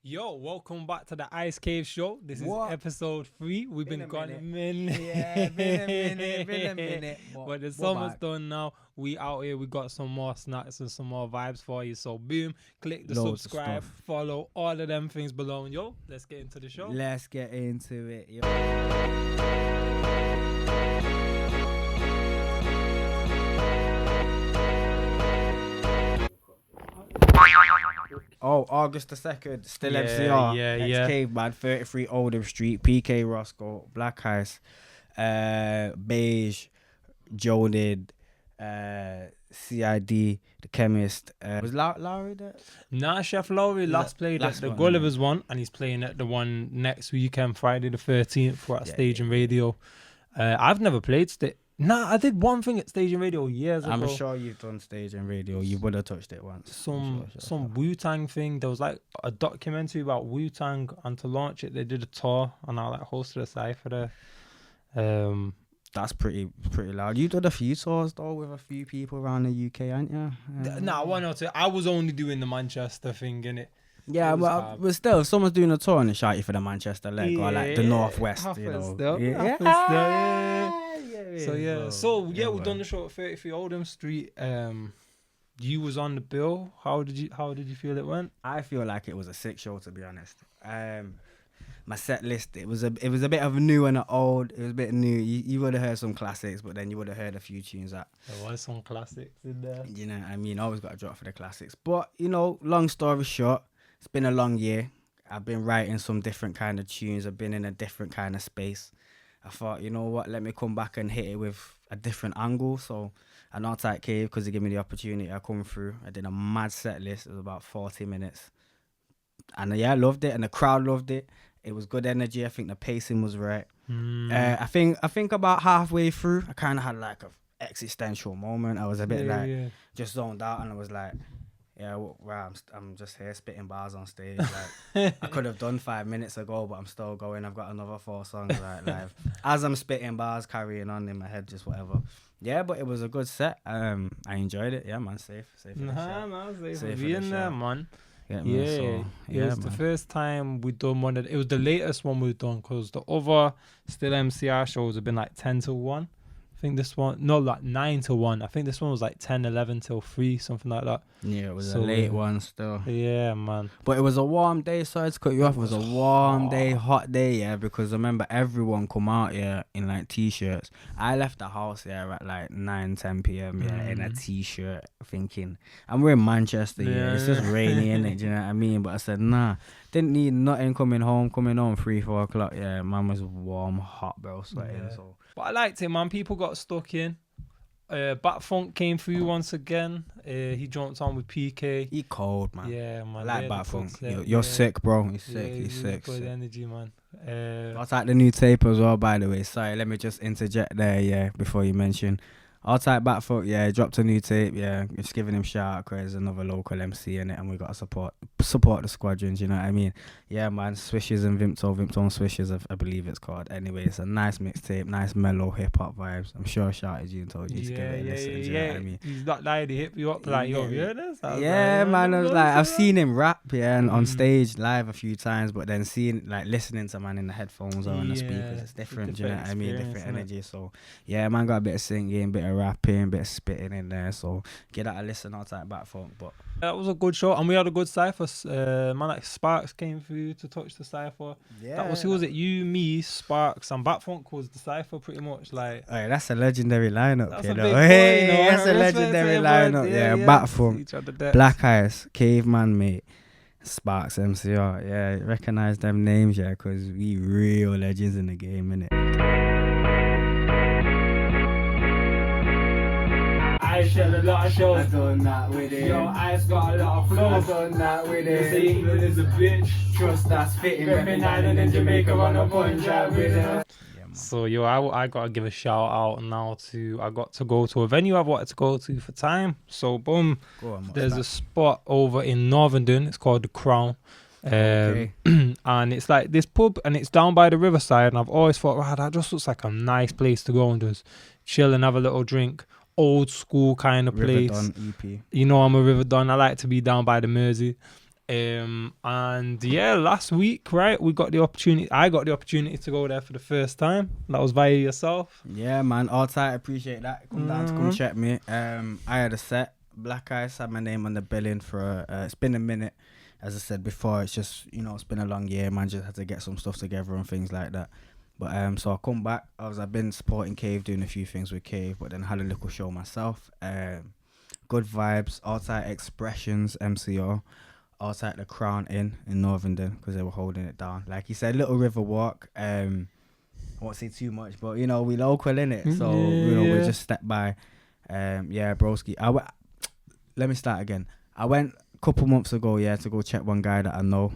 Yo, welcome back to the Ice Cave Show. This is episode 3. We've been gone a minute. Yeah, been a minute. But the summer's done now. We out here. We got some more snacks and some more vibes for you. So boom, click the subscribe, follow, all of them things below. And yo, let's get into the show. Let's get into it. Yo. Oh, August the 2nd, still MCR. Yeah. Caveman, 33 Oldham Street, PK Roscoe, Black Ice, Beige, Jonid, CID, The Chemist. Was Lowry there? Nah, Chef Lowry last played at the Gulliver's one, and he's playing at the one next weekend, Friday the 13th, for Stage and Radio. I've never played Nah, I did one thing at Stage and Radio years ago. I'm sure you've done Stage and Radio. You would have touched it once. Some Wu-Tang thing. There was like a documentary about Wu-Tang, and to launch it, they did a tour, and I hosted a cypher there. That's pretty loud. You did a few tours though with a few people around the UK, ain't you? Nah, one or two. I was only doing the Manchester thing, innit? Yeah, but still, if someone's doing a tour and they shout you for the Manchester leg or like the Northwest, you know. We've done the show at 33 Oldham Street. You was on the bill. How did you feel it went? I feel like it was a sick show, to be honest. My set list, it was a bit of a new and an old. It was a bit new. You would have heard some classics, but then you would have heard a few tunes that there was some classics in there. You know what I mean? Always got to drop for the classics. But you know, long story short, it's been a long year. I've been writing some different kind of tunes. I've been in a different kind of space. I thought, you know what, let me come back and hit it with a different angle. So I know Tight Cave, because they gave me the opportunity, I come through. I did a mad set list. It was about 40 minutes. And I loved it, and the crowd loved it. It was good energy. I think the pacing was right. I think about halfway through, I kind of had like an existential moment. I was a bit just zoned out, and I was like, I'm just here spitting bars on stage. Like I could have done 5 minutes ago, but I'm still going. I've got another 4 songs live. As I'm spitting bars, carrying on in my head, just whatever. Yeah, but it was a good set. I enjoyed it. Yeah, man, safe. Safe for being there, man. It was the first time we'd done one. It was the latest one we've done, because the other still MCR shows have been like 10 till 1. I think this one, no, like 9 till 1. I think this one was like 10, 11 till 3, something like that. Yeah, it was a late one still. Yeah, man. But it was a warm day, sorry to cut you off. It was a warm day, hot day, yeah, because I remember everyone come out, in like t-shirts. I left the house, at like 9, 10 p.m, in a t-shirt, thinking, and we're in Manchester, it's just rainy, innit, do you know what I mean? But I said, nah, didn't need nothing coming home 3, 4 o'clock, man was warm, hot, bro, sweating, so. But I liked it, man. People got stuck in. Bat Funk came through once again. He jumped on with PK. He cold, man. Yeah, man. I like Bat Funk. You're sick, bro. He's sick. He's sick. Good energy, man. I'll take the new tape as well, by the way. Sorry, let me just interject there, before you mention. I'll type Bat Funk, dropped a new tape, just giving him shout out because there's another local MC in it, and we got to support the squadrons, you know what I mean? Yeah, man, Swishes and Vimto and Swishes, I believe it's called. Anyway, it's a nice mixtape, nice mellow hip-hop vibes. I'm sure I shouted you and told you to give it a listen, do you know what I mean? He's not lying, he hit you up like, yo, you heard this? Man, I was like, I've seen him rap, and on stage live a few times, but then listening to man in the headphones or on the speakers, it's different, do you know what I mean? Different energy, so yeah, man, got a bit of singing, bit of rapping, bit of spitting in there, so get that a listen. I'll type Bat Funk. But that was a good show, and we had a good cypher. Man like Sparks came through to touch the cypher. That was, who was it? You, me, Sparks, and Bat Funk was the cypher pretty much. Like, hey, that's a legendary lineup. That's that's a legendary lineup. Bat Funk, Black Ice, Caveman, mate, Sparks, MCR. Recognize them names, because we real legends in the game, innit? I shed a lot of shows. I done that with it. Yo, I's got a lot of flows. I done that with it. Say England is a bitch. Trust that's fitting. Reppin' Ireland and Jamaica on a Punjab with it. So I gotta give a shout out now to, I got to go to a venue I've wanted to go to for time. So boom, there's a spot over in Northenden. It's called The Crown. And it's like this pub, and it's down by the riverside. And I've always thought, wow, that just looks like a nice place to go and just chill and have a little drink. Old school kind of place. Riverdon EP. You know, I'm a Riverdon. I like to be down by the Mersey. And yeah, last week, right, I got the opportunity to go there for the first time. That was via yourself. Yeah, man, all tight, appreciate that. Come down to come check me. I had a set. Black Ice had my name on the billing for it's been a minute. As I said before, it's just, it's been a long year, man. Just had to get some stuff together and things like that. But so I come back. I've been supporting Cave, doing a few things with Cave, but then had a little show myself. Good vibes, all tight Expressions, MCO, all tight the Crown Inn in Northenden, because they were holding it down. Like you said, Little River Walk. I won't say too much, but we local innit, so we just step by. Broski. Let me start again. I went a couple months ago, to go check one guy that I know,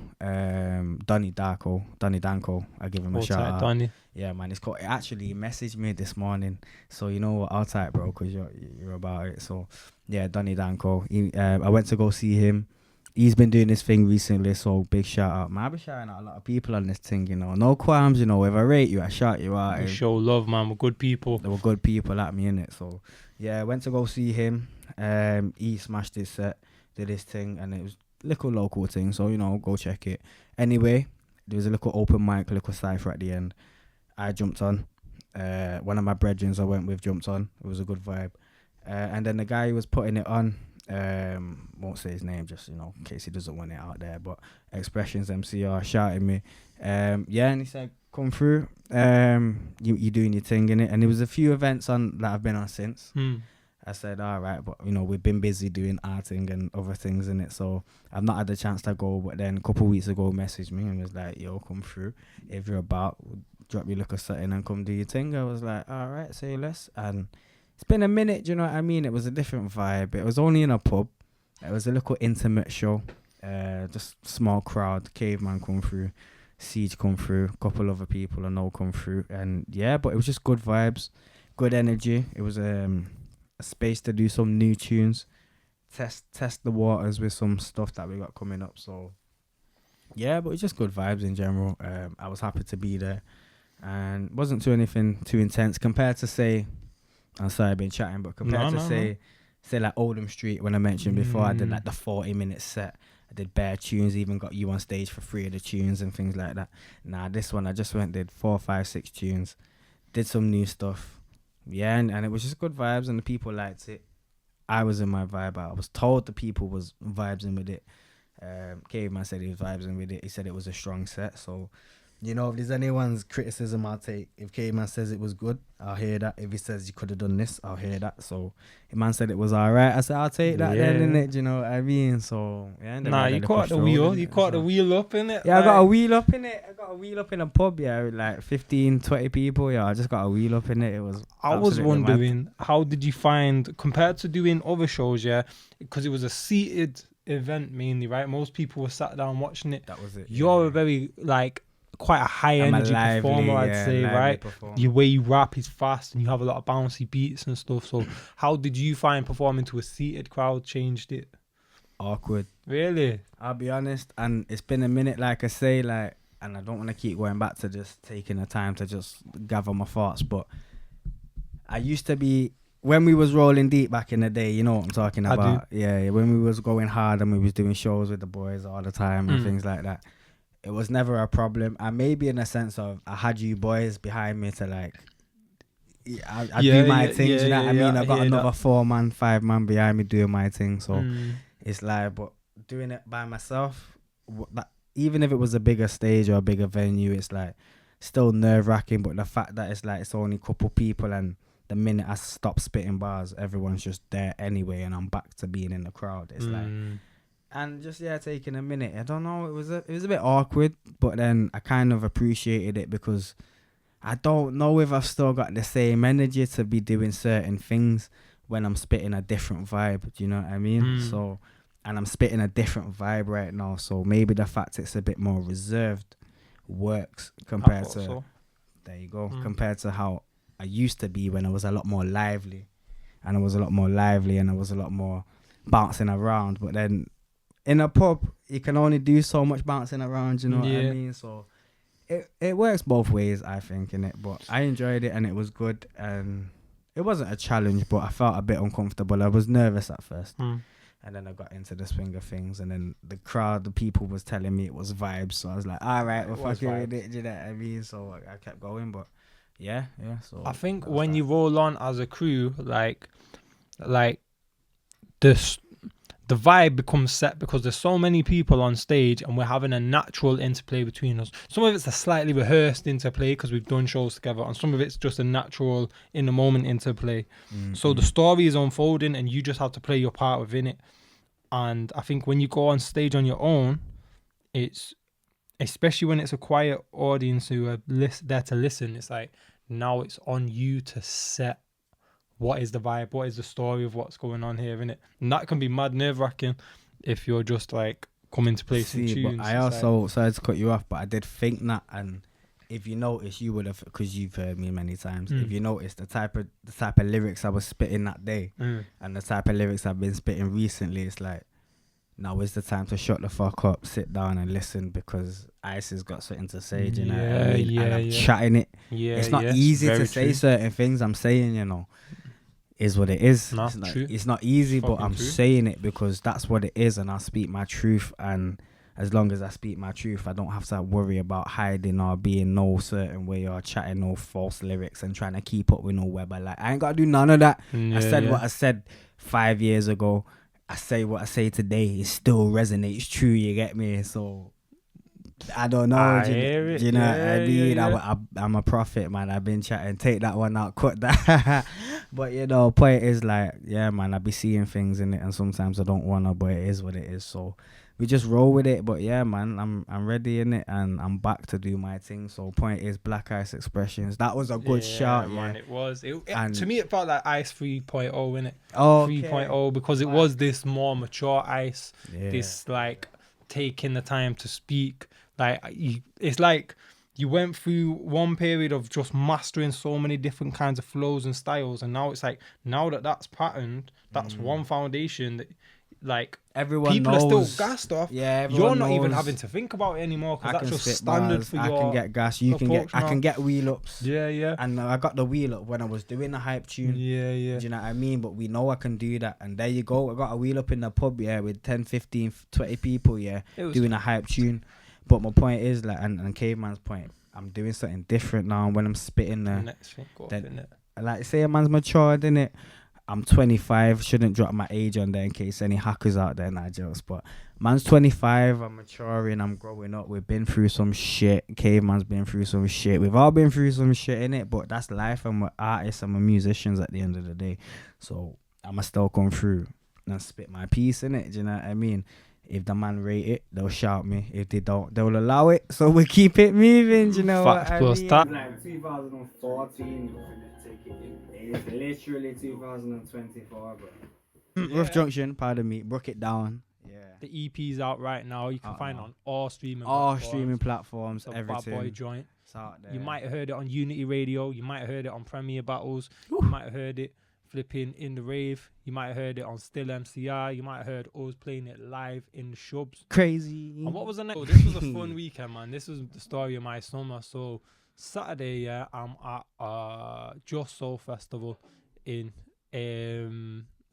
Donny Danko. I give him a shout out. Donny. Yeah, man, it's cool. Actually, he messaged me this morning, so you know what, I'll type, bro, because you're about it. So yeah, Donny Danko. I went to go see him. He's been doing this thing recently, so big shout out. Man, I've been shouting out a lot of people on this thing, no qualms, if I rate you, I shout you out. We show love, man. We're good people. There were good people at me, innit? So yeah, I went to go see him. He smashed his set, did his thing, and it was a little local thing, so go check it. Anyway, there was a little open mic, little cypher at the end. I jumped on. One of my brethrens I went with jumped on. It was a good vibe. And then the guy who was putting it on, won't say his name, just in case he doesn't want it out there, but Expressions MCR shouted me. And he said, come through. You doing your thing, innit? And there was a few events on that I've been on since. I said, all right, but we've been busy doing our thing and other things in it, so I've not had the chance to go. But then a couple of weeks ago, messaged me and was like, yo, come through if you're about, drop your look a setting and come do your thing. I was like, all right, say less. And it's been a minute, do you know what I mean? It was a different vibe. It was only in a pub. It was a little intimate show, just small crowd. Caveman come through, Siege come through, a couple other people I know come through, and but it was just good vibes, good energy. It was a space to do some new tunes, test the waters with some stuff that we got coming up. So but it's just good vibes in general. I was happy to be there, and wasn't anything too intense compared to say, I'm sorry I've been chatting, but compared to say like Oldham Street, when I mentioned before, I did like the 40-minute set. I did bare tunes, even got you on stage for 3 of the tunes and things like that. This one I just did 4, 5, 6 tunes, did some new stuff. And it was just good vibes, and the people liked it. I was in my vibe. I was told the people was vibing with it. Caveman said he was vibing with it. He said it was a strong set. So, if there's anyone's criticism, I'll take. If Caveman says it was good, I'll hear that. If he says you could have done this, I'll hear that. So, if man said it was all right, I said I'll take that then, innit? Do you know what I mean? So, you caught the wheel. You caught the wheel up, innit? Yeah, I got a wheel up in it. I got a wheel up in a pub, with like 15, 20 people. I just got a wheel up in it. It was. I was wondering, how did you find, compared to doing other shows, because it was a seated event mainly, right? Most people were sat down watching it. That was it. You're a very, quite a high energy performer, I'd say, right? The way you rap is fast and you have a lot of bouncy beats and stuff. So how did you find performing to a seated crowd changed it? Awkward. Really? I'll be honest, and it's been a minute, like I say, and I don't want to keep going back to just taking the time to just gather my thoughts, but I used to be, when we was rolling deep back in the day, you know what I'm talking about? Yeah, when we was going hard and we was doing shows with the boys all the time and things like that. It was never a problem, and maybe in a sense of I had you boys behind me to I do my thing. Do you know what I mean? I got another 4-man, 5-man behind me doing my thing. So it's but doing it by myself, even if it was a bigger stage or a bigger venue, it's still nerve wracking. But the fact that it's only a couple people, and the minute I stop spitting bars, everyone's just there anyway, and I'm back to being in the crowd. It's and just taking a minute. I don't know. It was a bit awkward, but then I kind of appreciated it because I don't know if I've still got the same energy to be doing certain things when I'm spitting a different vibe. Do you know what I mean? So, and I'm spitting a different vibe right now. So maybe the fact it's a bit more reserved works compared to. So. There you go. Compared to how I used to be when I was a lot more lively, and I was a lot more bouncing around. But then in a pub, you can only do so much bouncing around, you know what I mean? So it works both ways, I think, innit? But I enjoyed it and it was good, and it wasn't a challenge, but I felt a bit uncomfortable. I was nervous at first. And then I got into the swing of things, and then the crowd, the people was telling me it was vibes. So I was like, all right, we're fucking with it. Do you know what I mean? So I kept going, but yeah. So I think when you roll on as a crew, like this, the vibe becomes set because there's so many people on stage and we're having a natural interplay between us. Some of it's a slightly rehearsed interplay because we've done shows together, and some of it's just a natural in the moment interplay. So the story is unfolding and you just have to play your part within it. And I think when you go on stage on your own, it's, especially when it's a quiet audience who are there to listen, it's like now it's on you to set what is the vibe, what is the story of what's going on here, innit? And that can be mad nerve-wracking if you're just like coming to play some tunes. But I also, sorry to cut you off, but I did think that, and if you notice, you would have, because you've heard me many times, if you notice the type of lyrics I was spitting that day and the type of lyrics I've been spitting recently, it's like, now is the time to shut the fuck up, sit down and listen, because Ice has got something to say, you know what I mean? And I'm chatting it. It's not easy to say certain things I'm saying, you know. Is what it is. It's not easy, but I'm saying it because that's what it is, and I speak my truth. And as long as I speak my truth, I don't have to worry about hiding or being no certain way or chatting no false lyrics and trying to keep up with no Webber. Like, I ain't got to do none of that. I said what I said 5 years ago. I say what I say today. It still resonates true. You get me? So I don't know. Do you know what I mean? I'm a prophet, man. I've been chatting. Take that one out. Cut that. But, you know, point is like, yeah, man, I be seeing things in it, and sometimes I don't want to, but it is what it is. So we just roll with it. But, yeah, man, I'm ready in it, and I'm back to do my thing. So point is Black Ice Expressions. That was a good shout, man. It was. To me, it felt like Ice 3.0, innit? Oh, 3.0, because it was this more mature Ice. This, like, taking the time to speak. Like, it's like you went through one period of just mastering so many different kinds of flows and styles, and now it's like, now that that's patterned, that's one foundation that, like, everyone people knows. are still gassed off. Yeah, you're not even having to think about it anymore because that's just standard bars, for I your can get gas. You can get. I can get wheel ups. Yeah. And I got the wheel up when I was doing the hype tune. Yeah. Do you know what I mean? But we know I can do that, and there you go. I got a wheel up in the pub, with 10, 15, 20 people, doing a hype tune. But my point is, like, and Caveman's point, I'm doing something different now. When I'm spitting the next thing up, innit? Like, say a man's matured, innit? I'm 25. Shouldn't drop my age on there in case any hackers out there, not jokes. But man's 25. I'm maturing. I'm growing up. We've been through some shit. Caveman's been through some shit. We've all been through some shit, innit? But that's life, and we're artists and we're musicians at the end of the day. So I'ma still come through and spit my piece, innit? Do you know what I mean? If the man rate it, they'll shout me. If they don't, they'll allow it. So we keep it moving, you know what I mean? Like 2014, it's literally 2024, bro. Rough Junction, pardon me, broke it down. Yeah. The EP's out right now. You can find it on all streaming platforms, everything. Bad Boy joint. It's out there. You might have heard it on Unity Radio. You might have heard it on Premier Battles. You might have heard it flipping in the rave. You might have heard it on Still MCR. You might have heard us playing it live in the shubs. Crazy. And what was the next? Oh, this was a fun weekend, man. This was the story of my summer. So Saturday, I'm at Just Soul Festival in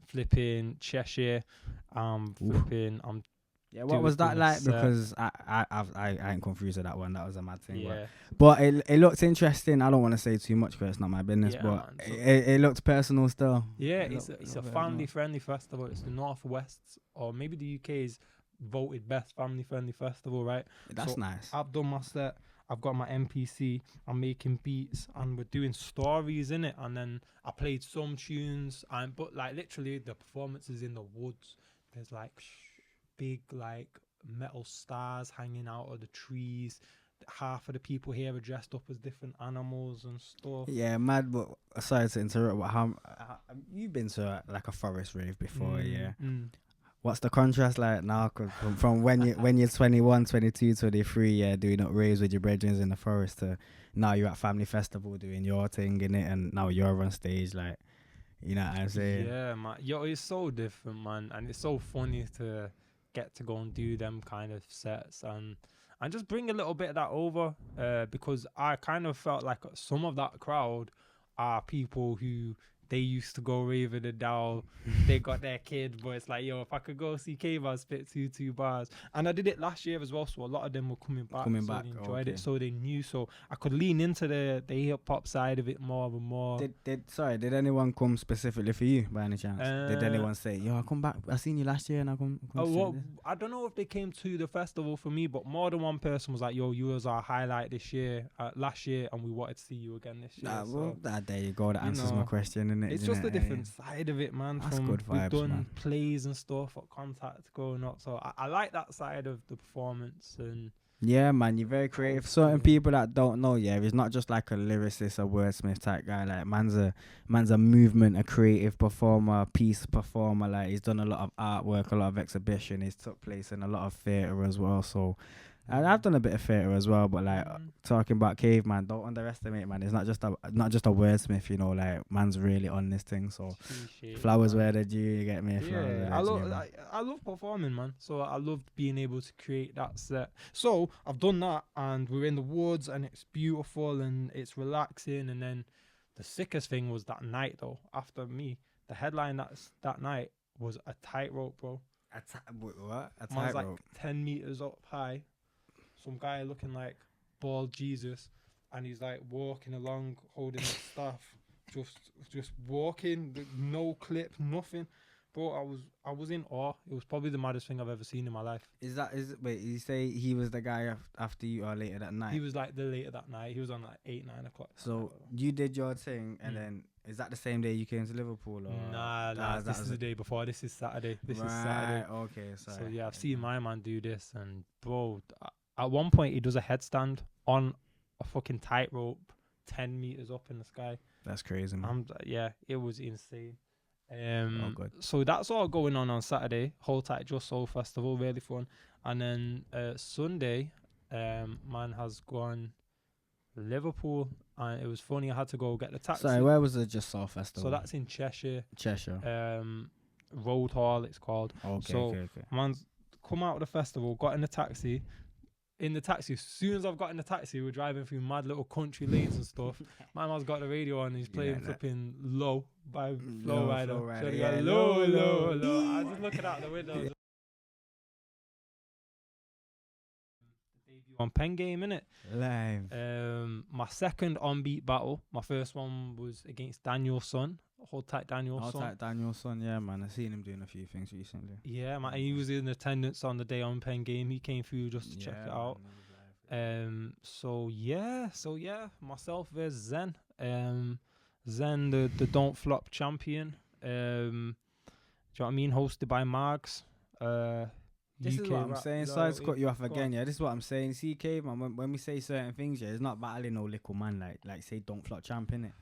flipping Cheshire. I'm what was that like? Because I ain't confused with that one. That was a mad thing. Yeah. But it looked interesting. I don't want to say too much because it's not my business. But it looked personal still. Yeah, it's a family friendly festival. It's the Northwest's, or maybe the UK's voted best family friendly festival, right? That's nice. I've done my set. I've got my MPC. I'm making beats, and we're doing stories in it. And then I played some tunes, but like literally the performances in the woods. There's like big like metal stars hanging out of the trees. Half of the people here are dressed up as different animals and stuff. Yeah, mad. But sorry to interrupt. But how you've been to like a forest rave before? What's the contrast like now? Cause from when you're 21, 22, 23, doing up raves with your brethren in the forest, to now you're at family festival doing your thing in it, and now you're on stage, like, you know what I'm saying? Yeah, man. Yo, it's so different, man, and it's so funny to get to go and do them kind of sets and just bring a little bit of that over, because I kind of felt like some of that crowd are people who they used to go raving and now they got their kid. But it's like, yo, if I could go see K-Man spit two bars. And I did it last year as well, so a lot of them were coming back. They enjoyed it, so they knew. So I could lean into the hip-hop side of it more and more. Did anyone come specifically for you by any chance? Did anyone say, yo, I come back, I seen you last year and I come I don't know if they came to the festival for me, but more than one person was like, yo, you was our highlight this year, last year, and we wanted to see you again this year. There you go, that answers my question, innit? It's just a different side of it, man. That's good vibes, we've done man. plays and stuff at Contact growing up, so I like that side of the performance. And yeah, man, you're very creative. Certain people that don't know, he's not just like a lyricist, a wordsmith type guy. Like man's a movement, a creative performer, a piece performer. Like he's done a lot of artwork, a lot of exhibition. He's took place in a lot of theatre as well. So, and I've done a bit of theatre as well. But like talking about Caveman, don't underestimate, man. It's not just a wordsmith, you know. Like man's really on this thing. So flowers where they're due. You get me? Yeah, I love performing, man. So I loved being able to create that set. So I've done that, and we're in the woods, and it's beautiful and it's relaxing. And then the sickest thing was that night, though. After me, the headline that night was a tightrope, bro. What? A Man's tightrope? like 10 meters up high. Some guy looking like bald Jesus, and he's like walking along holding his staff, just walking, no clip, nothing. Bro, I was in awe. It was probably the maddest thing I've ever seen in my life. Wait, you say he was the guy after you or later that night? He was like the later that night. He was on like 8-9 o'clock. So you did your thing, and then is that the same day you came to Liverpool? Or Nah, this is the day before. This is Saturday. Is Saturday. Okay, sorry. So yeah, I've seen my man do this, and bro, at one point he does a headstand on a fucking tightrope 10 meters up in the sky. That's crazy, man. Yeah, it was insane. Good. So that's all going on Saturday. Hold Tight Just Soul Festival, really fun. And then Sunday, man has gone Liverpool, and it was funny. I had to go get the taxi. Sorry, where was the Just Soul Festival? So that's in Cheshire. Road Hall, it's called. Okay. Man's come out of the festival, got in the taxi. In the taxi, as soon as I've got in the taxi, we're driving through mad little country lanes and stuff. My man's got the radio on and he's playing flipping Low by Flow Rider. So yeah, low. I was just looking out the window. Debut on Pen Game, innit? Live. My second on-beat battle. My first one was against Danielson. Hold Tight Danielson. Yeah, man. I've seen him doing a few things recently. Yeah, man. He was in attendance on the day on Pen Game. He came through just to check it out. So yeah, myself versus Zen. Zen, the Don't Flop champion. Do you know what I mean? Hosted by Margs. This is what I'm saying. Sorry to cut you off again. Yeah, this is what I'm saying. See, Caveman, when we say certain things, it's not battling no little man. Like say Don't Flop champ, innit?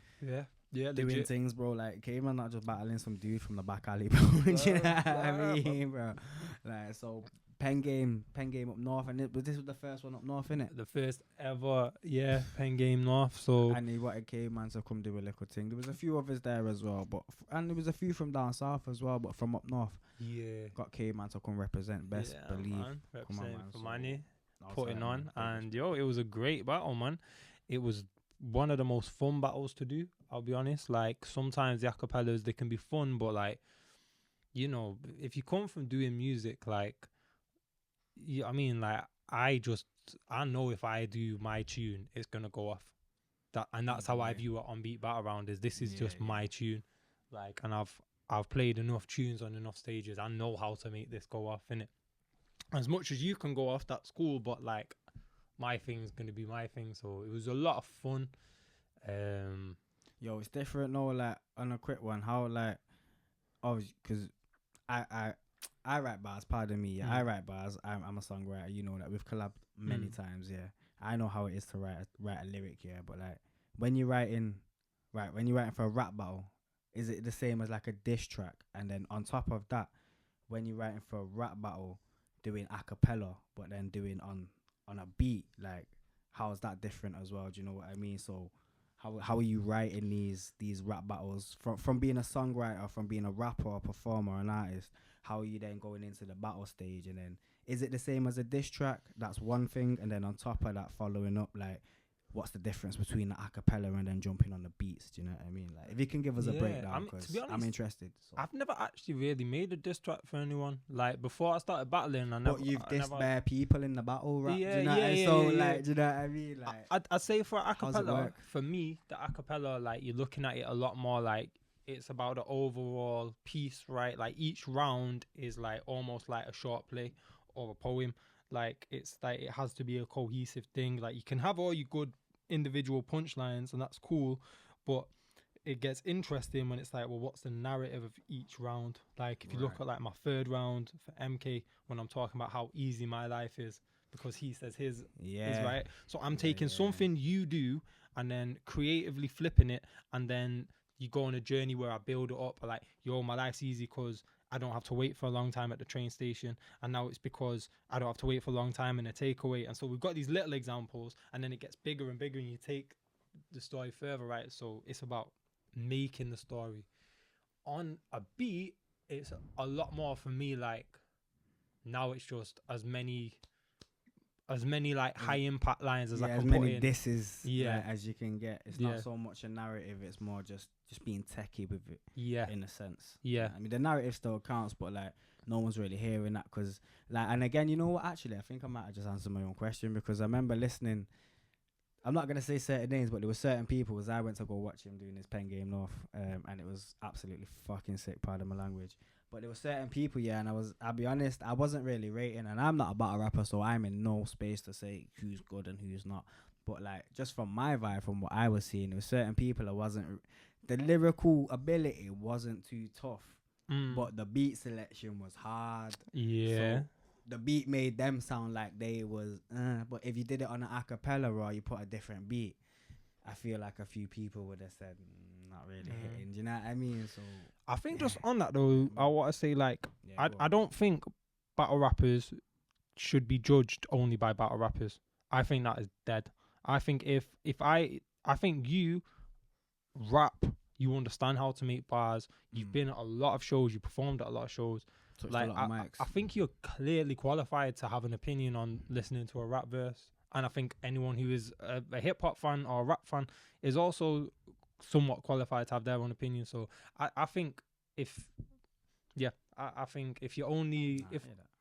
Yeah, doing legit things, bro. Like Caveman, not just battling some dude from the back alley, bro. Do you know what I mean, bro? Like so. Pen game up north, and this was the first one up north, innit? The first ever, Pen Game North. So and he wanted Caveman to come do a little thing. There was a few others there as well, and there was a few from down south as well, but from up north, got Caveman to come represent. Best believe, man. Represent for money, putting on, and it was a great battle, man. It was one of the most fun battles to do. I'll be honest. Like sometimes the acapellas they can be fun, but like you know, if you come from doing music, like. Yeah, I mean, like I know if I do my tune, it's gonna go off. That's how I view it on Beat Battle Round. This is just my tune, like, and I've played enough tunes on enough stages. I know how to make this go off, innit? As much as you can go off, that's cool. But like, my thing's gonna be my thing. So it was a lot of fun. It's different. No, like on a quick one, how like, because I write bars, pardon me. Yeah, I write bars. I'm a songwriter. You know that we've collabed many times. Yeah, I know how it is to write a lyric. Yeah, but like when you're writing for a rap battle, is it the same as like a diss track? And then on top of that, when you're writing for a rap battle, doing a cappella, but then doing on a beat, like how is that different as well? Do you know what I mean? So how are you writing these rap battles from being a songwriter, from being a rapper, a performer, an artist? How are you then going into the battle stage? And then is it the same as a diss track? That's one thing. And then on top of that, following up, like what's the difference between the acapella and then jumping on the beats? Do you know what I mean? Like, if you can give us a breakdown, because I'm interested. So. I've never actually really made a diss track for anyone. Like, before I started battling, But you've dissed bare people in the battle rap. Do you know what I mean? So, like, do you know what I mean? Like, I'd say for acapella, for me, the acapella, like, you're looking at it a lot more like it's about the overall piece, right? Like, each round is like almost like a short play or a poem. Like, it's like it has to be a cohesive thing. Like, you can have all your good individual punchlines and that's cool, but it gets interesting when it's like, well, what's the narrative of each round? Like, if you look at like my third round for MK, when I'm talking about how easy my life is because he says his is right, so I'm taking something you do and then creatively flipping it, and then you go on a journey where I build it up like, yo, my life's easy because I don't have to wait for a long time at the train station, and now it's because I don't have to wait for a long time in a takeaway. And so we've got these little examples, and then it gets bigger and bigger, and you take the story further, right? So it's about making the story. On a beat, it's a lot more for me, like, now it's just as many like high impact lines as I can put in. This is as you can get. It's not so much a narrative, it's more just being techie with it, in a sense. I mean, the narrative still counts, but like no one's really hearing that, because like, and again, you know what, actually I think I might have just answered my own question, because I remember listening, I'm not going to say certain names, but there were certain people, as I went to go watch him doing his Pen Game North, and it was absolutely fucking sick, pardon my language. But there were certain people, and I'll be honest, I wasn't really rating, and I'm not a battle rapper, so I'm in no space to say who's good and who's not. But like, just from my vibe, from what I was seeing, there were certain people the lyrical ability wasn't too tough, but the beat selection was hard. So the beat made them sound like they was, but if you did it on an acapella or you put a different beat, I feel like a few people would have said, not really hitting. Do you know what I mean? So I think just on that though, I want to say like, I don't think battle rappers should be judged only by battle rappers. I think that is dead. I think I think you rap, you understand how to make bars. You've been at a lot of shows. You performed at a lot of shows. Like, I think you're clearly qualified to have an opinion on listening to a rap verse. And I think anyone who is a hip hop fan or a rap fan is also somewhat qualified to have their own opinion. So I think I think if you're only,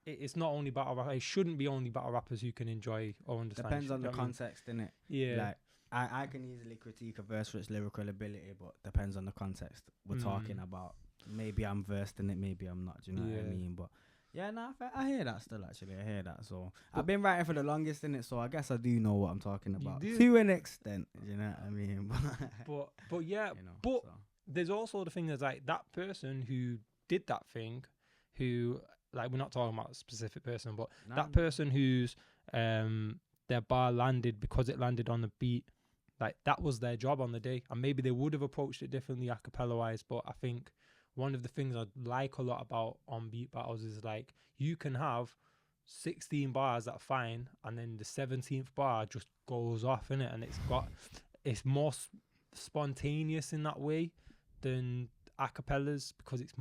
it's not only battle rappers, it shouldn't be only battle rappers who can enjoy or understand. Depends on the context, innit? Yeah. Like, I can easily critique a verse for its lyrical ability, but depends on the context we're talking about. Maybe I'm versed in it, maybe I'm not. Do you know what I mean? But yeah, I hear that still, actually. I hear that. So I've been writing for the longest in it, so I guess I do know what I'm talking about to an extent. You know what I mean? but yeah, you know, but there's also the thing that's like that person who did that thing, who, like, we're not talking about a specific person, but that person whose their bar landed because it landed on the beat, like, that was their job on the day, and maybe they would have approached it differently acapella wise. But I think one of the things I like a lot about on beat battles is like, you can have 16 bars that are fine, and then the 17th bar just goes off in it, and it's more spontaneous in that way than acapellas, because it's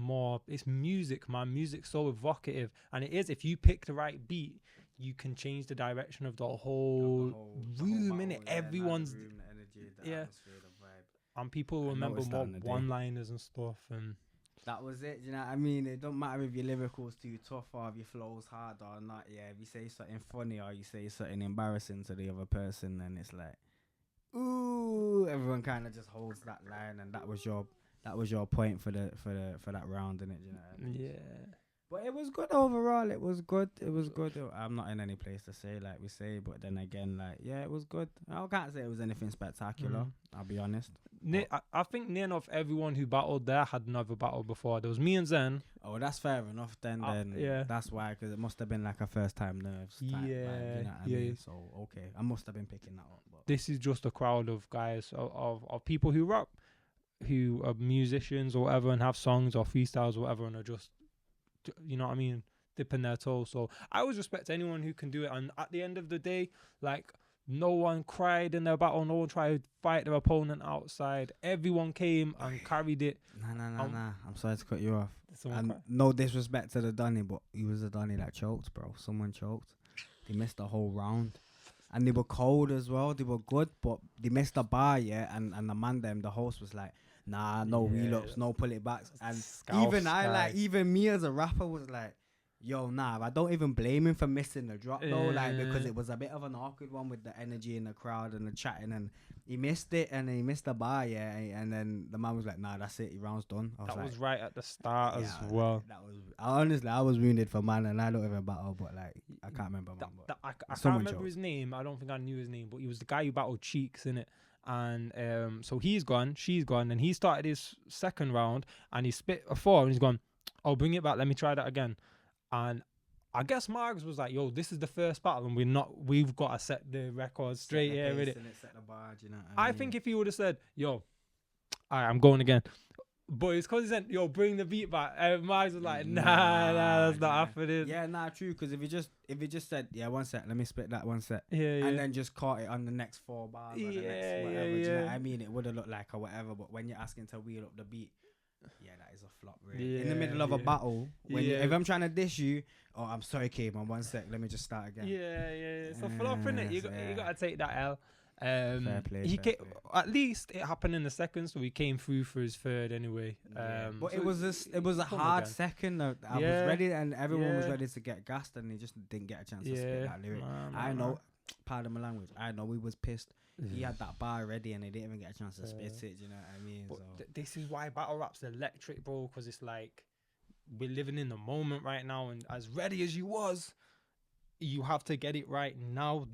music, man. Music's so evocative, and it is, if you pick the right beat, you can change the direction of the whole room, innit? Everyone's room, the energy, the atmosphere, the vibe, and people remember more one-liners and stuff, and that was it. You know what I mean? It don't matter if your lyrical's too tough or if your flow's hard or not. Yeah, if you say something funny or you say something embarrassing to the other person, then it's like, ooh, everyone kind of just holds that line, and that was your point for that round, innit? You know what I mean? Yeah. But it was good overall. It was good. I'm not in any place to say, like we say, but then again, like, yeah, it was good. I can't say it was anything spectacular. I'll be honest. I think near enough everyone who battled there had never battled before. There was me and Zen. Oh, that's fair enough. Then that's why, because it must have been like a first time nerves. Type, like, you know what I mean? So okay, I must have been picking that up. But this is just a crowd of guys of people who rap, who are musicians or whatever, and have songs or freestyles or whatever, and are just, you know what I mean, dipping their toes. So I always respect anyone who can do it. And at the end of the day, like, no one cried in their battle. No one tried to fight their opponent outside. Everyone came and carried it. Nah. I'm sorry to cut you off. And no disrespect to the Donny, but he was a Donny that choked, bro. Someone choked. They missed the whole round. and they were cold as well. They were good, but they missed the bar, yeah. And the man, the host was like, nah, no wheel ups, no pull it backs. And even me as a rapper was like, yo, nah, I don't even blame him for missing the drop though, like, because it was a bit of an awkward one with the energy in the crowd and the chatting, and he missed it, and he missed the bar, yeah, and then the man was like, nah, that's it, your round's done. That was right at the start as well. That was honestly, I was wounded for man, and I don't even battle, but like, I can't remember man. I can't remember his name. I don't think I knew his name, but he was the guy who battled Cheeks in it. And so he's gone, she's gone, and he started his second round, and he spit a 4, and he's gone, oh, bring it back, let me try that again. And I guess Margs was like, yo, this is the first battle and we've got to set the record straight here with it. Set the bar, you know I think if he would have said, yo, all right, I'm going again. But it's because he said, yo, bring the beat back. And Margs was like, nah, that's not happening. Yeah, nah, true. Because if he just said, yeah, one set, let me spit that one set. Yeah. And then just caught it on the next 4 bars or the next whatever. Do you know what I mean? It would have looked like or whatever. But when you're asking to wheel up the beat, yeah, that is a flop, really. In the middle of a battle, if I'm trying to dish you, oh, I'm sorry, K, man, 1 sec, let me just start again. Yeah. It's a flop, innit? You got to take that L. Fair play. At least it happened in the second, so he came through for his third anyway. But so it was a hard again. Second. I was ready, and everyone was ready to get gassed, and he just didn't get a chance to spit that lyric. I know. Pardon my language. I know we was pissed. He had that bar ready and he didn't even get a chance to spit it. You know what I mean? But this is why battle rap's electric, bro. Because it's like we're living in the moment right now, and as ready as you was, you have to get it right now.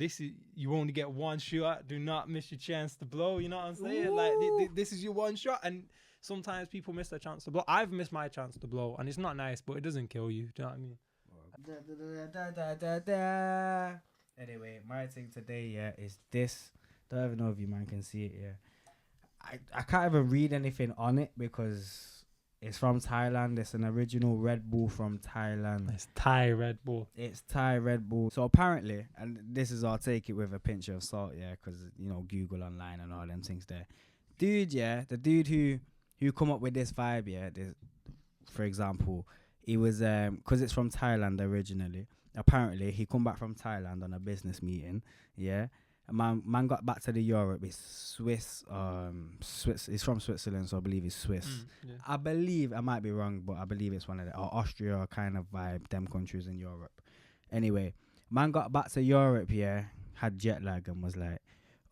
You only get one shot. Do not miss your chance to blow. You know what I'm saying? Ooh. Like this is your one shot, and sometimes people miss their chance to blow. I've missed my chance to blow, and it's not nice, but it doesn't kill you. Do you know what I mean? Anyway, my thing today, is this. Don't even know if you man can see it, I can't even read anything on it because it's from Thailand. It's an original Red Bull from Thailand. It's Thai Red Bull. It's Thai Red Bull. So apparently, and this is, I'll take it with a pinch of salt, because, Google online and all them things there. Dude, the dude who come up with this vibe, this, for example, he was, because it's from Thailand originally. Apparently, he come back from Thailand on a business meeting. Man got back to the Europe. He's Swiss. He's from Switzerland, so I believe he's Swiss. I believe, I might be wrong, but I believe it's one of the Austria kind of vibe. Them countries in Europe. Anyway, man got back to Europe. Had jet lag and was like,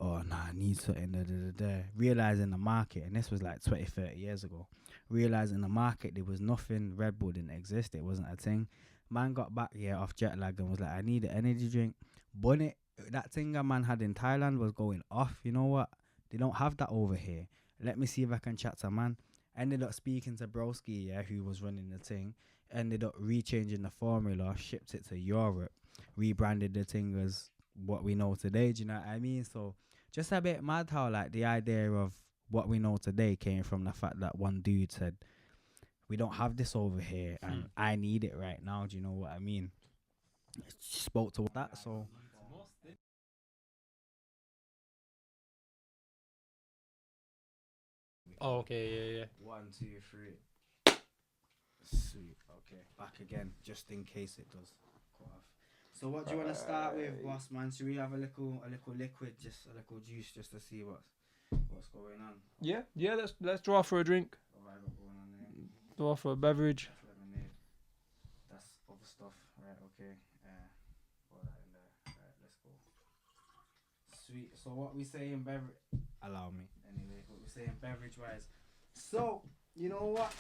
oh nah, I need something. Realizing the market, and this was like 20, 30 years ago. Realizing the market, there was nothing. Red Bull didn't exist. It wasn't a thing. Man got back off jet lag and was like, I need an energy drink. But that thing a man had in Thailand was going off. You know what? They don't have that over here. Let me see if I can chat to man. Ended up speaking to Broski, who was running the thing. Ended up rechanging the formula, shipped it to Europe, rebranded the thing as what we know today. Do you know what I mean? So just a bit mad how like the idea of what we know today came from the fact that one dude said, we don't have this over here and I need it right now. Do you know what I mean? Spoke to that, so. Oh, okay, yeah. 1, 2, 3. Sweet. Okay, back again, just in case it does cut off. So what do you want to start with, boss man? Should we have a little liquid, just a little juice, just to see what's going on? Yeah. Let's draw for a drink. What have I got going on there? Draw for a beverage. Lemonade. That's other stuff, right? Okay. Put that in there. Right, let's go. Sweet. So what we say in beverage? Allow me. Anyway, what we say in beverage wise. So you know what?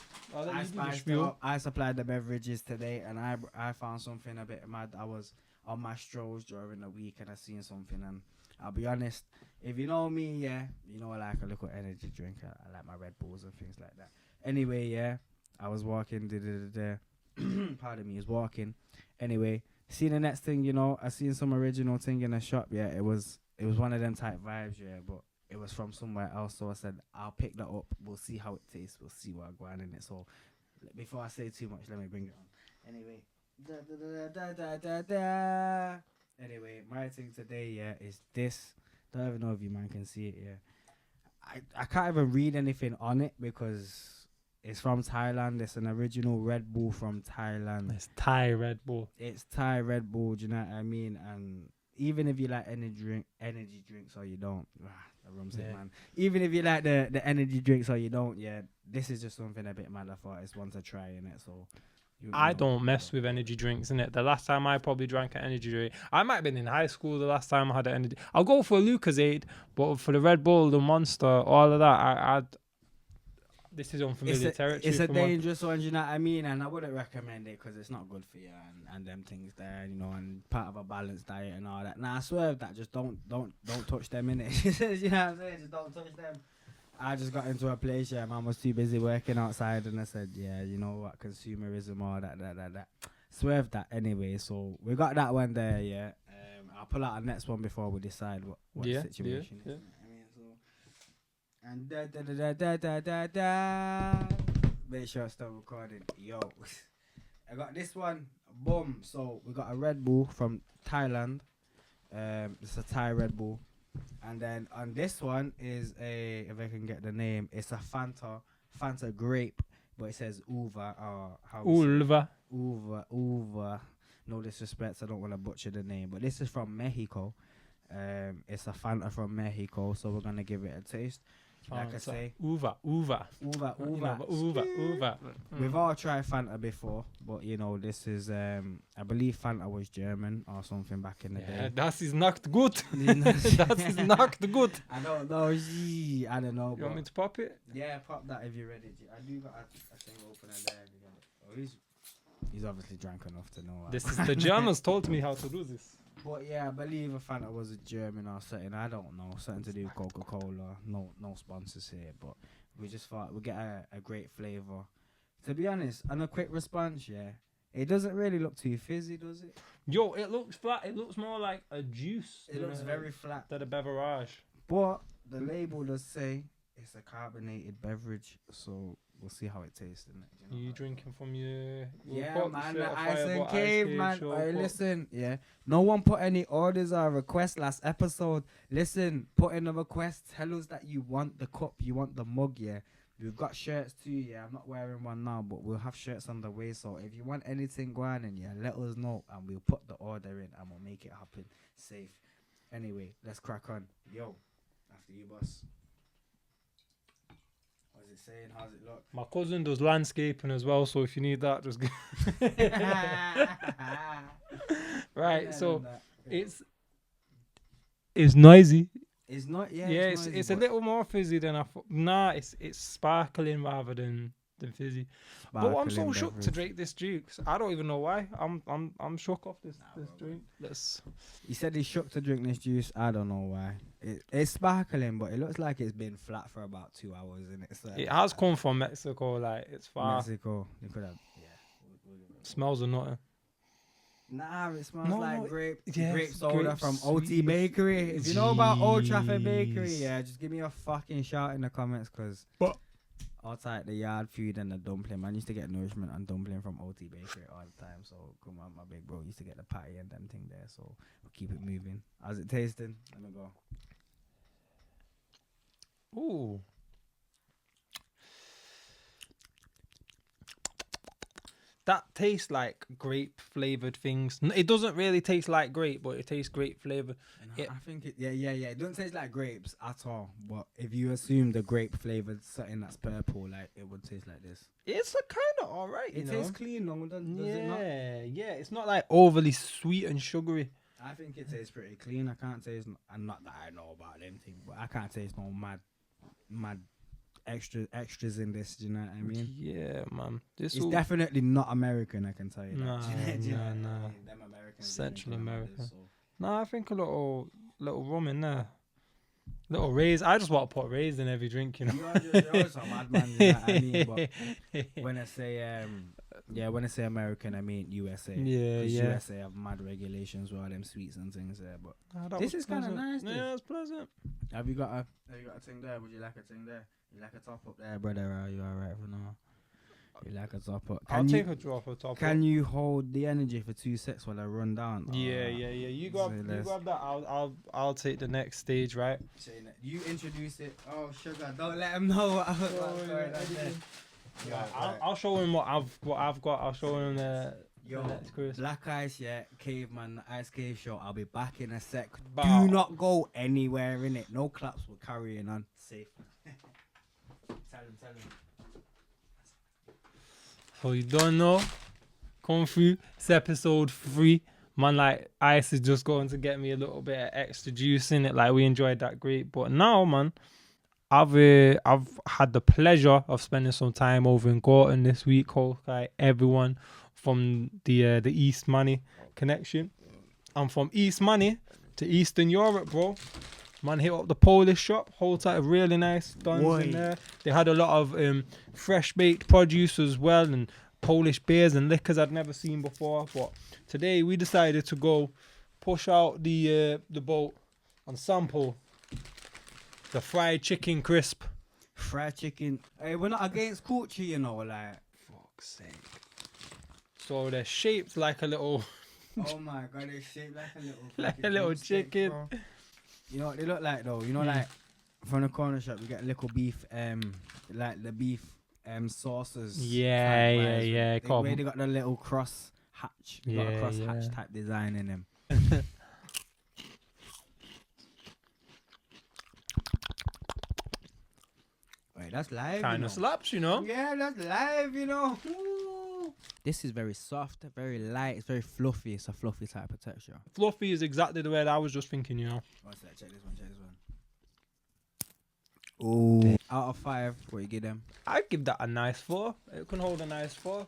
I supplied the beverages today, and I found something a bit mad. I was on my strolls during the week, and I seen something, and I'll be honest. If you know me, you know I like a little energy drink. I like my Red Bulls and things like that. Anyway, I was walking. Pardon me, I was walking. Anyway, see the next thing, I seen some original thing in a shop. It was one of them type vibes. But it was from somewhere else, so I said I'll pick that up. We'll see how it tastes. We'll see what I go on in it. So before I say too much, let me bring it on. Anyway, Anyway, my thing today, is this. Don't even know if you man can see it. I can't even read anything on it because it's from Thailand. It's an original Red Bull from Thailand. It's Thai Red Bull. It's Thai Red Bull. Do you know what I mean? And even if you like energy drinks or you don't, the rum's it, man. Even if you like the energy drinks or you don't, this is just something a bit mad. I thought it's one to try in it. So I don't mess with energy drinks, innit? The last time I probably drank an energy drink, I might have been in high school the last time I had an energy. I'll go for a Lucozade, but for the Red Bull, the Monster, all of that, this is unfamiliar territory. It's a dangerous one, you know what I mean? And I wouldn't recommend it because it's not good for you and them things there, you know, and part of a balanced diet and all that. Nah, I swear that just don't touch them, innit? You know what I'm saying? Just don't touch them. I just got into a place, man was too busy working outside, and I said, you know what, consumerism, all that. Swerve that anyway. So we got that one there, I'll pull out our next one before we decide what the situation is. And make sure I start recording. Yo, I got this one. Boom. So we got a Red Bull from Thailand. It's a Thai Red Bull. And then on this one is if I can get the name, it's a Fanta grape, but it says Uva or how Uva. No disrespect, I don't want to butcher the name, but this is from Mexico. It's a Fanta from Mexico, so we're gonna give it a taste. Like I say, Uva. We've all tried Fanta before, but you know this is I believe Fanta was German or something back in the day. Das ist not good. Das ist not good. I don't know. I don't know. You want me to pop it? Yeah, pop that if you're ready. I do got a thing open there. Oh, he's obviously drank enough to know. This is the Germans told me how to do this. But I believe a Fanta was a German or something. I don't know. Something to do with Coca-Cola. No sponsors here. But we just thought we'd get a great flavour. To be honest, on a quick response, it doesn't really look too fizzy, does it? Yo, it looks flat. It looks more like a juice. It looks very flat. Than a beverage. But the label does say it's a carbonated beverage. So we'll see how it tastes. You drinking from your man, the Ice and Cave, man. Right, listen, no one put any orders or requests last episode. Listen, put in a request. Tell us that you want the cup, you want the mug, We've got shirts too, I'm not wearing one now, but we'll have shirts on the way. So if you want anything going in, let us know and we'll put the order in and we'll make it happen safe. Anyway, let's crack on. Yo, after you, boss. What's it saying? How's it look? My cousin does landscaping as well, so if you need that, just right. So it's noisy. It's not. It's a little more fizzy than I thought. Nah, it's sparkling rather than fizzy. But I'm so shook to drink this juice. I don't even know why. I'm shook off this drink. He said he's shook to drink this juice. I don't know why. It's sparkling, but it looks like it's been flat for about 2 hours, and it's like it has come from Mexico. Like it's far. Mexico. They could have. Smells of nothing. Nah, it smells like grape soda from OT Bakery. If you know about Old Trafford Bakery, just give me a fucking shout in the comments, cause outside the yard food and the dumpling, man, used to get nourishment and dumpling from OT Bakery all the time. So come on, my big bro used to get the patty and them thing there. So we'll keep it moving. How's it tasting? Let me go. Ooh. That tastes like grape flavored things. It doesn't really taste like grape, but it tastes grape flavored. I think it. It doesn't taste like grapes at all. But if you assume the grape flavored something that's purple, like it would taste like this. It's a kind of alright. It tastes clean, though, does it not? Yeah. It's not like overly sweet and sugary. I think it tastes pretty clean. I can't taste, and not that I know about anything, but I can't taste no mad extras in this. Do you know what I mean? Yeah, man. It's definitely not American. I can tell you that. No. Them Americans, Central America. No, I think a little rum in there. Little raisin. I just want to put raisin in every drink, you know. You're also a madman, you know what I mean? But when I say American, I mean USA. Yeah. USA have mad regulations with all them sweets and things there. But this is kind of nice. Yeah, it's pleasant. Have you got a thing there? Would you like a thing there? You like a top up there, brother? Are you alright for now? You like a top up? I'll take a draw for top up. Can you hold the energy for 2 seconds while I run down? Yeah. You grab that. I'll take the next stage, right? You introduce it. Oh, sugar! Don't let him know what I was going on there. Yeah, I'll show him what I've got. I'll show him Yo, That's crisp. Black Ice, yeah, Caveman, Ice Cave Show. I'll be back in a sec. Bow. Do not go anywhere in it. No claps. We're carrying on. Safe. Tell him. So you don't know, come through. It's episode 3. Man, like Ice is just going to get me a little bit of extra juice in it. Like we enjoyed that great, but now, man, I've had the pleasure of spending some time over in Gorton this week. Like everyone from the East Money connection. I'm from East Money to Eastern Europe, bro. Man, hit up the Polish shop. Whole type of really nice guns in there. They had a lot of fresh baked produce as well, and Polish beers and liquors I'd never seen before. But today we decided to go push out the boat and sample the fried chicken crisp. Fried chicken. Hey, we're not against culture, you know, like. Fuck's sake. So they're shaped like a little Oh my god, they're shaped like a little like a little drumstick, chicken. bro. You know what they look like though? You know, like from the corner shop, you get little beef, like the beef sauces. Yeah. The way they got the little cross hatch. They got a cross hatch type design in them. Wait, that's live. Kind of slaps, you know. Yeah, that's live, you know. Ooh. This is very soft, very light. It's very fluffy. It's a fluffy type of texture. Fluffy is exactly the word I was just thinking, you know. What's that? Check this one. Oh, out of 5, what you give them? I'd give that a nice 4. It can hold a nice 4.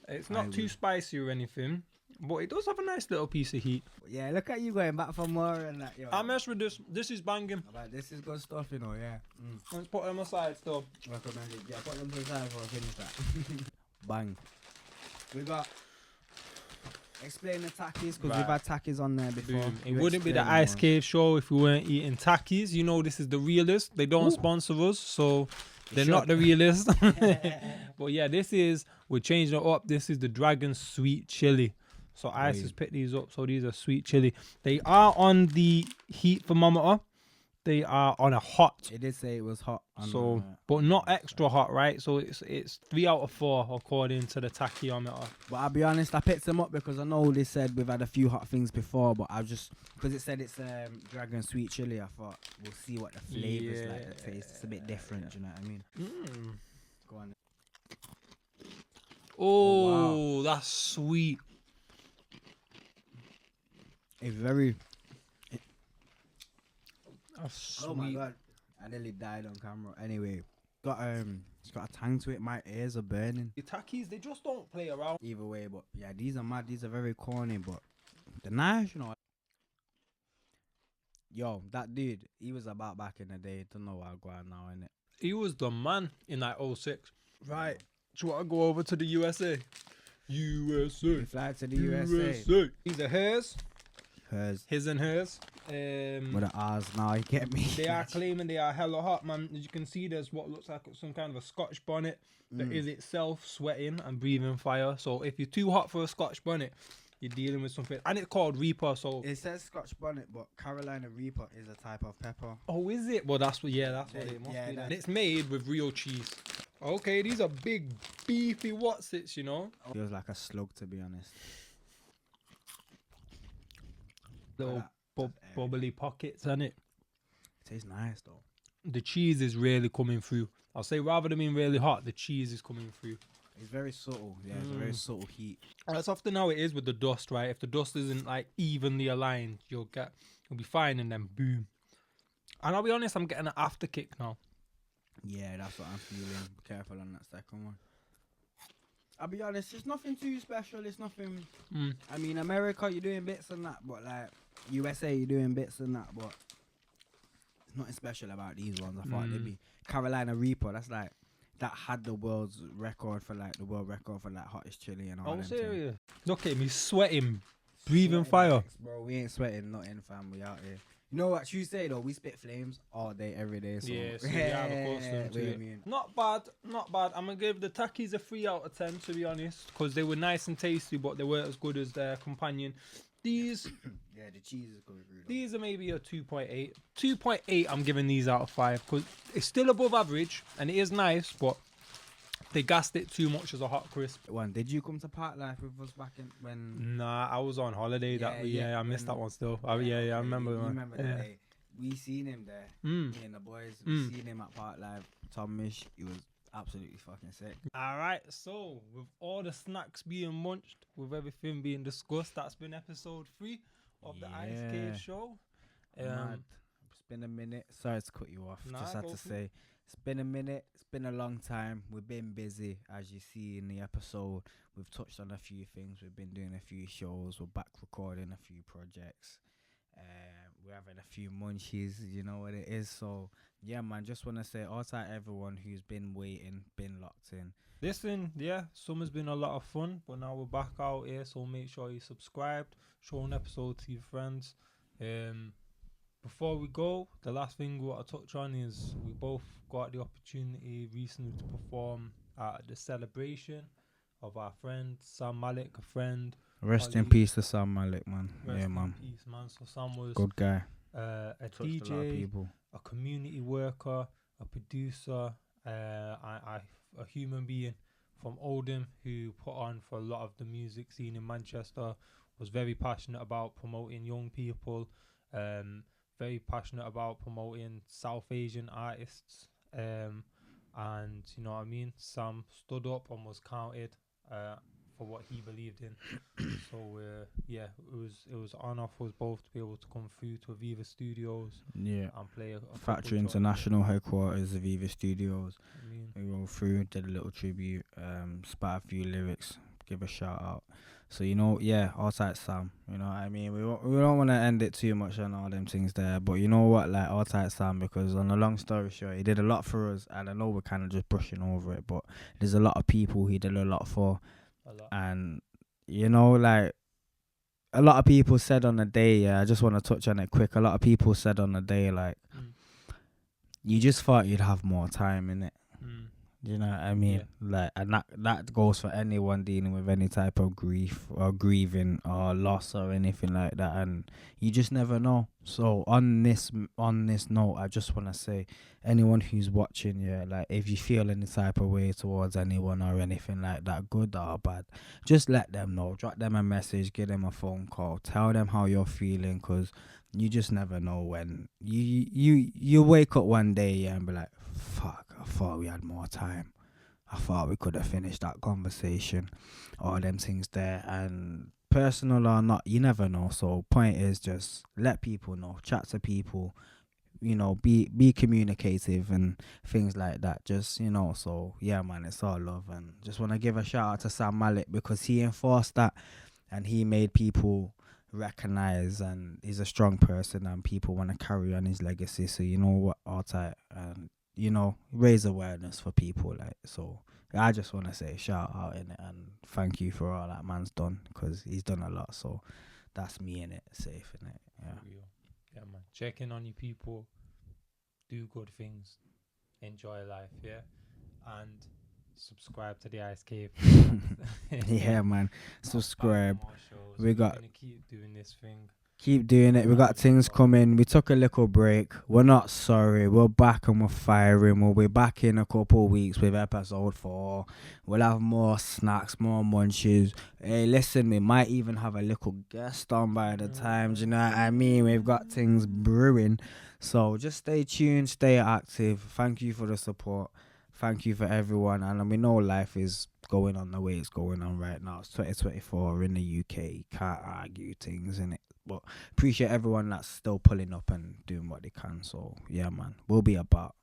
It's not too spicy or anything, but it does have a nice little piece of heat. Yeah, look at you going back for more and that. Yo. I mess with this. This is banging. But this is good stuff, you know. Yeah. Let's put them aside still. Recommend it. Yeah, put them to the side before I finish that. Bang. We got. Explain the takis, because we've had takis on there before. Boom. It wouldn't be the Ice Cave Show if we weren't eating takis. You know, this is the realest. They don't sponsor us, so they're not the realest. But yeah, we're changing it up. This is the Dragon Sweet Chili. So Ice has picked these up. So these are sweet chili. They are on the heat thermometer. They are on a hot. It did say it was hot. So, but not extra hot, right? So it's 3 out of 4 according to the tachyometer. But I'll be honest, I picked them up because I know they said we've had a few hot things before, but I just because it said it's Dragon Sweet Chili, I thought we'll see what the flavors like. The taste, it's a bit different. Do you know what I mean? Go on. Oh, wow. That's sweet. It's very. That's sweet. Oh my god! I nearly died on camera. Anyway, it's got a tang to it. My ears are burning. The takis, they just don't play around. Either way, but yeah, these are mad. These are very corny, but they're nice, you know. Yo, that dude, he was about back in the day. Don't know why I go out now, innit? He was the man in like 06. Right. Do you want to go over to the USA? USA. We fly to the USA. These are hers. Hers. His and hers. With the R's now, you get me? They are claiming they are hella hot, man. As you can see, there's what looks like some kind of a Scotch bonnet that is itself sweating and breathing fire. So if you're too hot for a Scotch bonnet, you're dealing with something. And it's called Reaper, so... It says Scotch bonnet, but Carolina Reaper is a type of pepper. Oh, is it? Well, that's what it must be. And it's made with real cheese. Okay, these are big, beefy Watsits, you know? Feels like a slug, to be honest. Little bubbly pockets, isn't it? Tastes nice, though. The cheese is really coming through. I'll say rather than being really hot, the cheese is coming through. It's very subtle. Yeah, it's a very subtle heat. That's often how it is with the dust, right? If the dust isn't like evenly aligned, you'll be fine, and then boom. And I'll be honest, I'm getting an after kick now. Yeah, that's what I'm feeling. Be careful on that second one. I'll be honest, it's nothing too special. It's nothing. I mean, America, you're doing bits and that, but like USA, you're doing bits and that, but it's nothing special about these ones. I thought they'd be Carolina Reaper. That's like that had the world record for like hottest chili and all. Oh, serious? Look at me sweating, breathing fire. Bro, we ain't sweating nothing, fam. We out here. You know what you say though? We spit flames all day, every day. So yeah, so we have a custom to it. Not bad. I'm gonna give the takis a 3 out of 10 to be honest, because they were nice and tasty, but they weren't as good as their companion. These, yeah, the cheese is going through. These are maybe a 2.8. 2.8. I'm giving these out of 5 because it's still above average and it is nice, but They gassed it too much as a hot crisp. Did you come to Park Life with us back in when? Nah, I was on holiday I missed that one still. I remember. You remember the day we seen him there? Me and the boys, we seen him at Park Live. Tom Mish, he was absolutely fucking sick. All right, so with all the snacks being munched, with everything being discussed, that's been episode 3 of the Ice Cave Show. It's been a minute. Sorry to cut you off. Just had to say, it's been a minute. It's been a long time. We've been busy, as you see in the episode. We've touched on a few things. We've been doing a few shows. We're back recording a few projects. We're having a few munchies. You know what it is. So yeah, man. Just want to say, all to everyone who's been waiting, been locked in. Listen, summer's been a lot of fun, but now we're back out here. So make sure you subscribed, show an episode to your friends. Before we go, the last thing we want to touch on is we both got the opportunity recently to perform at the celebration of our friend Sam Malik, a friend. Rest in peace to Sam Malik, man. Rest in peace, man. So Sam was good guy. A DJ, a community worker, a producer, a human being from Oldham who put on for a lot of the music scene in Manchester. Was very passionate about promoting young people. Very passionate about promoting South Asian artists, and you know what I mean. Sam stood up and was counted for what he believed in. So it was an honor for us both to be able to come through to Aviva Studios. And play a Factory International headquarters, Aviva Studios. We rolled through, did a little tribute, spat a few lyrics, give a shout out. So, you know, outside Sam, you know what I mean? We don't want to end it too much on all them things there, but you know what, like, outside Sam, because on a long story short, he did a lot for us, and I know we're kind of just brushing over it, but there's a lot of people he did a lot for. And, you know, like, a lot of people said on the day, I just want to touch on it quick, a lot of people said on the day, like, you just thought you'd have more time, innit? You know what I mean? Like, and that goes for anyone dealing with any type of grief or grieving or loss or anything like that, and you just never know. So on this note, I just want to say, anyone who's watching, like, if you feel any type of way towards anyone or anything like that, good or bad, just let them know. Drop them a message, give them a phone call, tell them how you're feeling, because you just never know when you wake up one day and be like, fuck, I thought we had more time. I thought we could have finished that conversation. All them things there. And personal or not, you never know. So point is, just let people know. Chat to people. You know, be communicative and things like that. Just, you know, so yeah, man, it's all love. And just want to give a shout out to Sam Malik, because he enforced that and he made people recognize, and he's a strong person and people want to carry on his legacy. So, you know what, all tight, and you know, raise awareness for people, like. So I just want to say shout out in it and thank you for all that man's done, because he's done a lot. So that's me in it, safe in it. Yeah, man. Check in on your people, do good things, enjoy life, and subscribe to the Ice Cave. Yeah, man, subscribe. We're gonna keep doing this thing. Keep doing it. We got things coming. We took a little break. We're not sorry. We're back and we're firing. We'll be back in a couple of weeks with episode 4. We'll have more snacks, more munchies. Hey, listen, we might even have a little guest on by the time. Do you know what I mean? We've got things brewing. So just stay tuned, stay active. Thank you for the support. Thank you for everyone. And we know life is going on the way it's going on right now. It's 2024 in the UK. Can't argue things, innit? But appreciate everyone that's still pulling up and doing what they can. So yeah, man, we'll be about.